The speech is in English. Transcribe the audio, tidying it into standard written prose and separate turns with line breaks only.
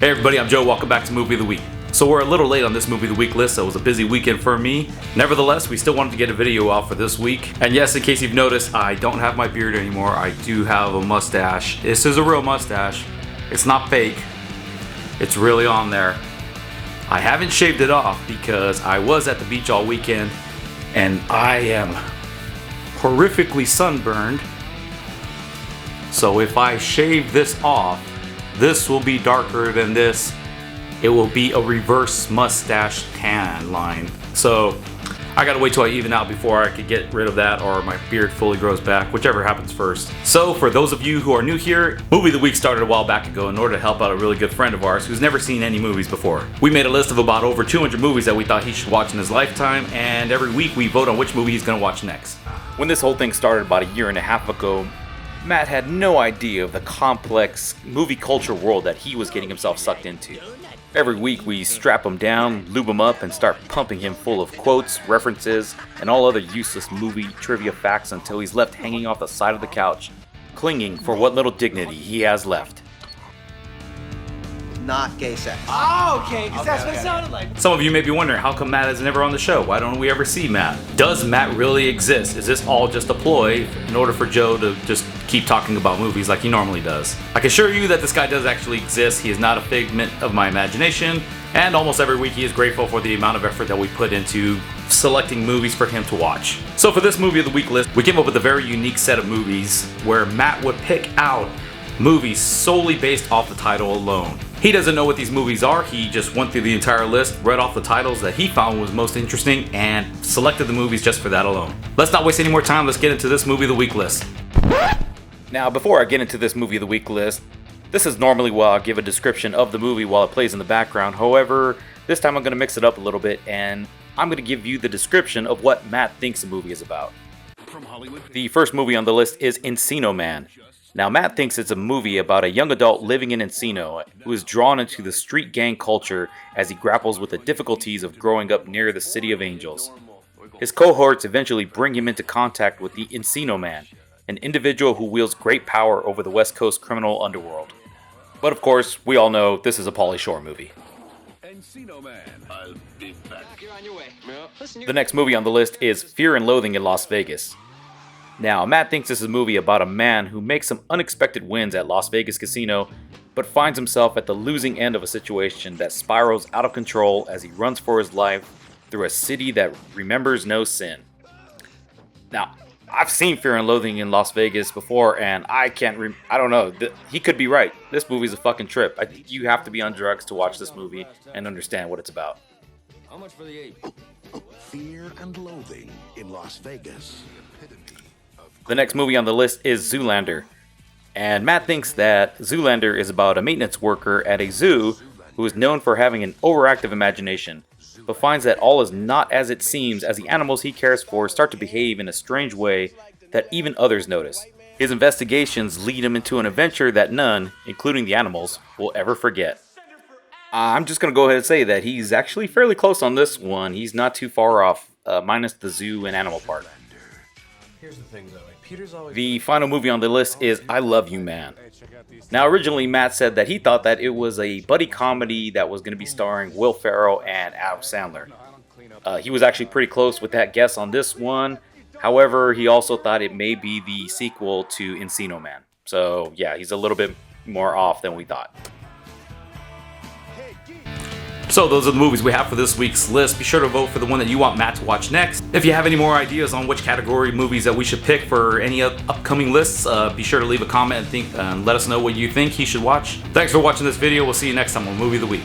Hey everybody, I'm Joe. Welcome back to Movie of the Week. So we're a little late on this Movie of the Week list, so it was a busy weekend for me. Nevertheless, we still wanted to get a video out for this week. And yes, in case you've noticed, I don't have my beard anymore. I do have a mustache. This is a real mustache. It's not fake. It's really on there. I haven't shaved it off because I was at the beach all weekend and I am horrifically sunburned. So if I shave this off, this will be darker than this. It will be a reverse mustache tan line. So I gotta wait till I even out before I could get rid of that, or my beard fully grows back, whichever happens first. So for those of you who are new here, Movie of the Week started a while back ago in order to help out a really good friend of ours who's never seen any movies before. We made a list of about over 200 movies that we thought he should watch in his lifetime, and every week we vote on which movie he's gonna watch next. When this whole thing started about a year and a half ago, Matt had no idea of the complex movie culture world that he was getting himself sucked into. Every week we strap him down, lube him up, and start pumping him full of quotes, references, and all other useless movie trivia facts until he's left hanging off the side of the couch, clinging for what little dignity he has left.
Not gay sex.
Oh, okay, because that's what it sounded like.
Some of you may be wondering, how come Matt is never on the show? Why don't we ever see Matt? Does Matt really exist? Is this all just a ploy in order for Joe to just keep talking about movies like he normally does? I can assure you that this guy does actually exist. He is not a figment of my imagination, and almost every week he is grateful for the amount of effort that we put into selecting movies for him to watch. So for this Movie of the Week list, we came up with a very unique set of movies where Matt would pick out movies solely based off the title alone. He doesn't know what these movies are. He just went through the entire list, read off the titles that he found was most interesting, and selected the movies just for that alone. Let's not waste any more time. Let's get into this Movie of the Week list. Now, before I get into this Movie of the Week list, this is normally where I'll give a description of the movie while it plays in the background. However, this time I'm going to mix it up a little bit, and I'm going to give you the description of what Matt thinks the movie is about. The first movie on the list is Encino Man. Now, Matt thinks it's a movie about a young adult living in Encino who is drawn into the street gang culture as he grapples with the difficulties of growing up near the City of Angels. His cohorts eventually bring him into contact with the Encino Man, an individual who wields great power over the West Coast criminal underworld. But of course, we all know this is a Pauly Shore movie.
Encino Man, I'll be back.
You're on your way.
The next movie on the list is Fear and Loathing in Las Vegas. Now, Matt thinks this is a movie about a man who makes some unexpected wins at Las Vegas Casino, but finds himself at the losing end of a situation that spirals out of control as he runs for his life through a city that remembers no sin. Now, I've seen Fear and Loathing in Las Vegas before, and I don't know, he could be right. This movie's a fucking trip. I think you have to be on drugs to watch this movie and understand what it's about.
How much for the 8?
Fear and Loathing in Las Vegas.
The next movie on the list is Zoolander. And Matt thinks that Zoolander is about a maintenance worker at a zoo who is known for having an overactive imagination, but finds that all is not as it seems as the animals he cares for start to behave in a strange way that even others notice. His investigations lead him into an adventure that none, including the animals, will ever forget. I'm just going to go ahead and say that he's actually fairly close on this one. He's not too far off, minus the zoo and animal part.
Here's the thing, though. Peter's always...
The final movie on the list is I Love You Man. Now, originally Matt said that he thought that it was a buddy comedy that was going to be starring Will Ferrell and Adam Sandler. He was actually pretty close with that guess on this one. However, he also thought it may be the sequel to Encino Man. So yeah, he's a little bit more off than we thought. So those are the movies we have for this week's list. Be sure to vote for the one that you want Matt to watch next. If you have any more ideas on which category movies that we should pick for any upcoming lists, be sure to leave a comment and let us know what you think he should watch. Thanks for watching this video. We'll see you next time on Movie of the Week.